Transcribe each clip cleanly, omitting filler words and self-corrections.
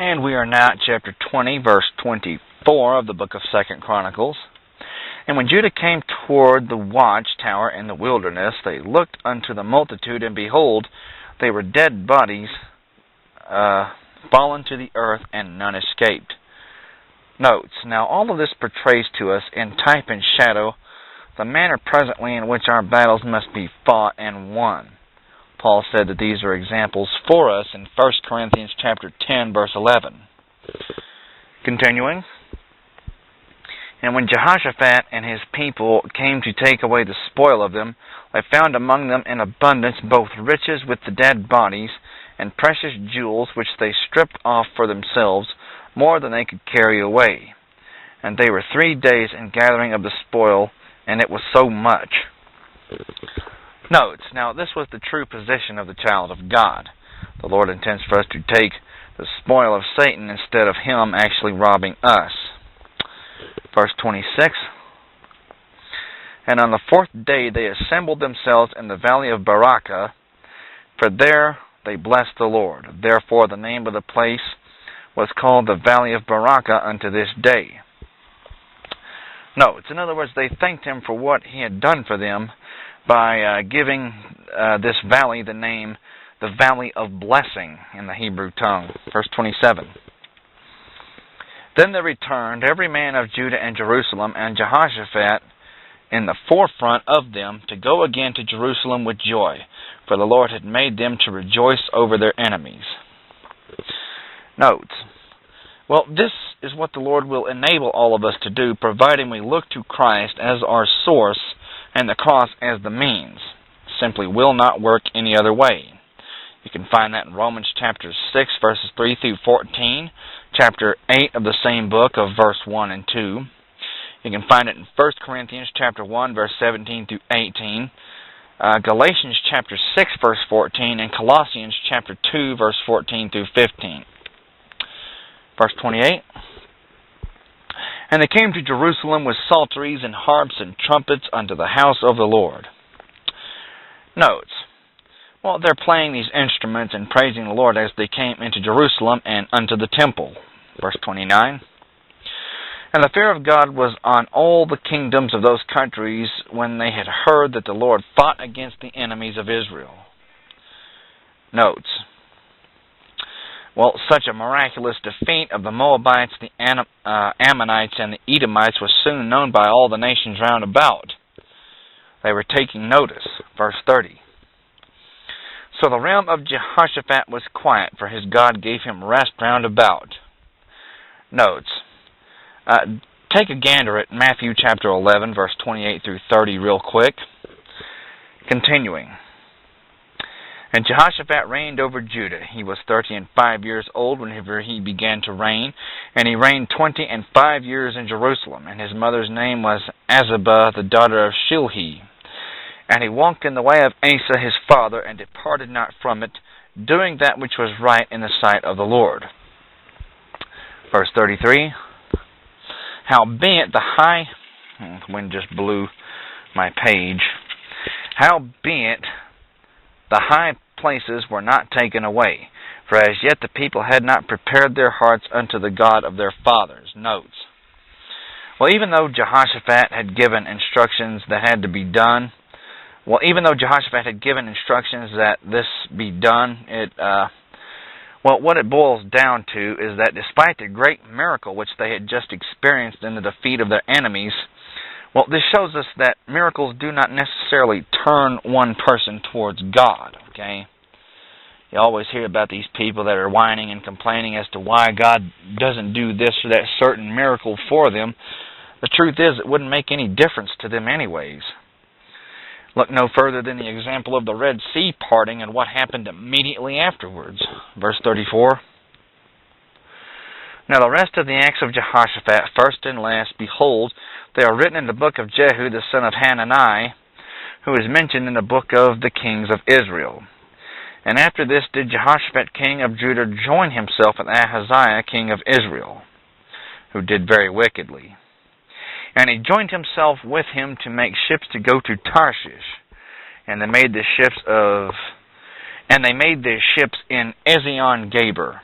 And we are now at chapter 20, verse 24 of the book of 2 Chronicles. And when Judah came toward the watchtower in the wilderness, they looked unto the multitude, and behold, they were dead bodies fallen to the earth, and none escaped. Notes, now all of this portrays to us in type and shadow the manner presently in which our battles must be fought and won. Paul said that these are examples for us in 1 Corinthians chapter 10, verse 11. Continuing, and when Jehoshaphat and his people came to take away the spoil of them, they found among them in abundance both riches with the dead bodies, and precious jewels which they stripped off for themselves, more than they could carry away. And they were 3 days in gathering of the spoil, and it was so much. Notes, now this was the true position of the child of God. The Lord intends for us to take the spoil of Satan instead of him actually robbing us. Verse 26, and on the 4th day they assembled themselves in the valley of Barakah, for there they blessed the Lord. Therefore the name of the place was called the valley of Barakah unto this day. Notes, in other words, they thanked him for what he had done for them by giving this valley the name, the Valley of Blessing in the Hebrew tongue. Verse 27. Then they returned, every man of Judah and Jerusalem, and Jehoshaphat in the forefront of them, to go again to Jerusalem with joy, for the Lord had made them to rejoice over their enemies. Notes, well, this is what the Lord will enable all of us to do, providing we look to Christ as our source and the cross as the means. Simply will not work any other way. You can find that in Romans chapter 6, verses 3 through 14, chapter 8 of the same book of verse 1 and 2. You can find it in 1 Corinthians chapter 1, verse 17 through 18, Galatians chapter 6, verse 14, and Colossians chapter 2, verse 14 through 15. Verse 28. And they came to Jerusalem with psalteries and harps and trumpets unto the house of the Lord. Notes, well, they're playing these instruments and praising the Lord as they came into Jerusalem and unto the temple. Verse 29. And the fear of God was on all the kingdoms of those countries when they had heard that the Lord fought against the enemies of Israel. Notes, well, such a miraculous defeat of the Moabites, the Ammonites, and the Edomites was soon known by all the nations round about. They were taking notice. Verse 30. So the realm of Jehoshaphat was quiet, for his God gave him rest round about. Notes, take a gander at Matthew chapter 11, verse 28 through 30 real quick. Continuing. And Jehoshaphat reigned over Judah. He was 35 years old whenever he began to reign, and he reigned 25 years in Jerusalem. And his mother's name was Azubah, the daughter of Shilhi. And he walked in the way of Asa his father, and departed not from it, doing that which was right in the sight of the Lord. Verse 33. Howbeit the high... the wind just blew my page. Howbeit the high places were not taken away, for as yet the people had not prepared their hearts unto the God of their fathers. Notes, well, even though Jehoshaphat had given instructions that had to be done, that this be done, what it boils down to is that despite the great miracle which they had just experienced in the defeat of their enemies, well, this shows us that miracles do not necessarily turn one person towards God, okay? You always hear about these people that are whining and complaining as to why God doesn't do this or that certain miracle for them. The truth is, it wouldn't make any difference to them anyways. Look no further than the example of the Red Sea parting and what happened immediately afterwards. Verse 34. Now the rest of the acts of Jehoshaphat, first and last, behold, they are written in the book of Jehu, the son of Hanani, who is mentioned in the book of the kings of Israel. And after this did Jehoshaphat king of Judah join himself with Ahaziah king of Israel, who did very wickedly. And he joined himself with him to make ships to go to Tarshish. And they made the ships in Ezion Gaber.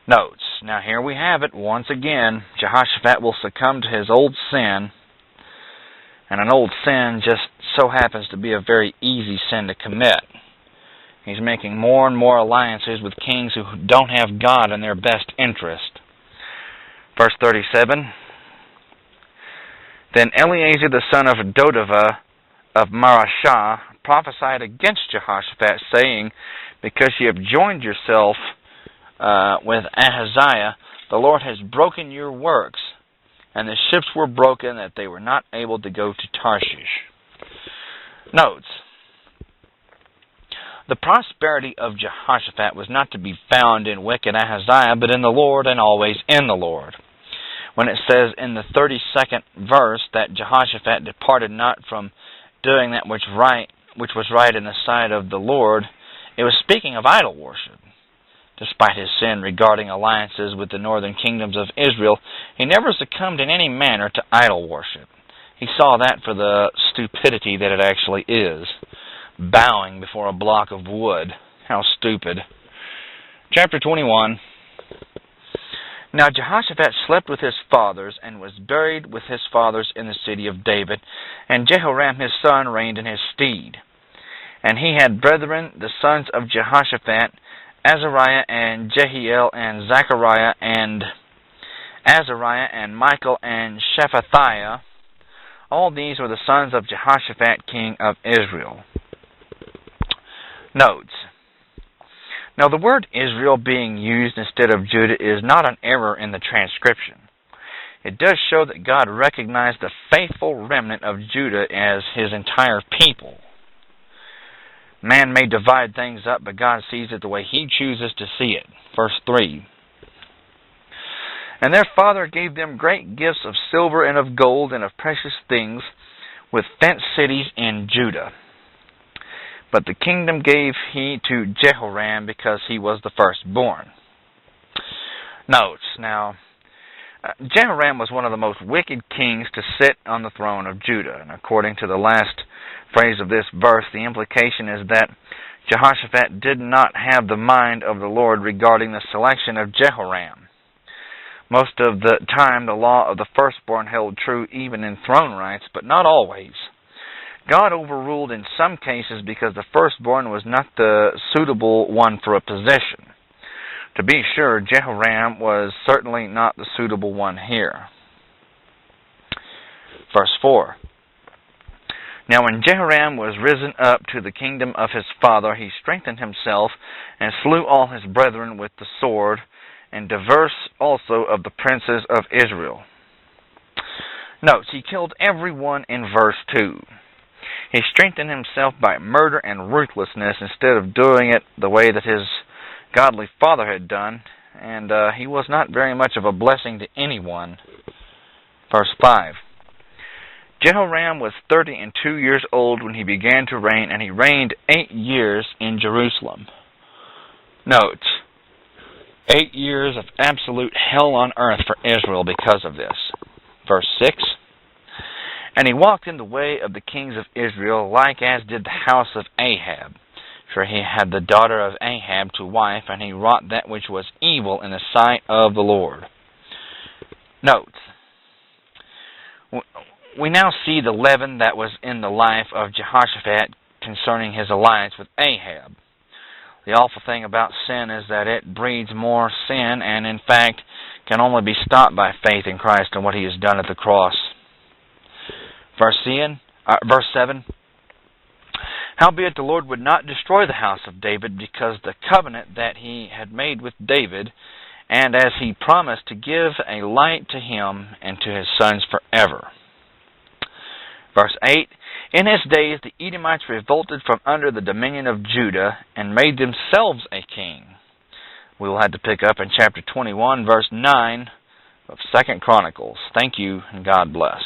Notes. Now here we have it once again. Jehoshaphat will succumb to his old sin, and an old sin just so happens to be a very easy sin to commit. He's making more and more alliances with kings who don't have God in their best interest. Verse 37, Then Eleazar the son of Dodavah of Marashah prophesied against Jehoshaphat, saying, Because you have joined yourself with Ahaziah, the Lord has broken your works, and the ships were broken that they were not able to go to Tarshish. Notes. The prosperity of Jehoshaphat was not to be found in wicked Ahaziah, but in the Lord, and always in the Lord. When it says in the 32nd verse that Jehoshaphat departed not from doing that which was right in the sight of the Lord, it was speaking of idol worship. Despite his sin regarding alliances with the northern kingdoms of Israel, he never succumbed in any manner to idol worship. He saw that for the stupidity that it actually is. Bowing before a block of wood. How stupid. Chapter 21. Now Jehoshaphat slept with his fathers, and was buried with his fathers in the city of David, and Jehoram his son reigned in his stead. And he had brethren, the sons of Jehoshaphat, Azariah and Jehiel and Zechariah and Azariah and Michael and Shephatiah. All these were the sons of Jehoshaphat, king of Israel. Notes. Now the word Israel being used instead of Judah is not an error in the transcription. It does show that God recognized the faithful remnant of Judah as his entire people. Man may divide things up, but God sees it the way he chooses to see it. Verse 3. And their father gave them great gifts of silver and of gold and of precious things, with fenced cities in Judah. But the kingdom gave he to Jehoram, because he was the firstborn. Notes. Now, Jehoram was one of the most wicked kings to sit on the throne of Judah. And according to the last phrase of this verse, the implication is that Jehoshaphat did not have the mind of the Lord regarding the selection of Jehoram. Most of the time, the law of the firstborn held true even in throne rights, but not always. God overruled in some cases because the firstborn was not the suitable one for a position. To be sure, Jehoram was certainly not the suitable one here. Verse 4. Now when Jehoram was risen up to the kingdom of his father, he strengthened himself, and slew all his brethren with the sword, and divers also of the princes of Israel. Note, he killed everyone in verse 2. He strengthened himself by murder and ruthlessness instead of doing it the way that his godly father had done, and he was not very much of a blessing to anyone. Verse 5. Jehoram was 32 years old when he began to reign, and he reigned 8 years in Jerusalem. Note, 8 years of absolute hell on earth for Israel because of this. Verse 6. And he walked in the way of the kings of Israel, like as did the house of Ahab. For he had the daughter of Ahab to wife, and he wrought that which was evil in the sight of the Lord. Note, we now see the leaven that was in the life of Jehoshaphat concerning his alliance with Ahab. The awful thing about sin is that it breeds more sin, and in fact can only be stopped by faith in Christ and what he has done at the cross. Verse 7. Howbeit the Lord would not destroy the house of David, because the covenant that he had made with David, and as he promised to give a light to him and to his sons forever. Verse 8. In his days the Edomites revolted from under the dominion of Judah, and made themselves a king. We will have to pick up in chapter 21, verse 9 of 2 Chronicles. Thank you, and God bless.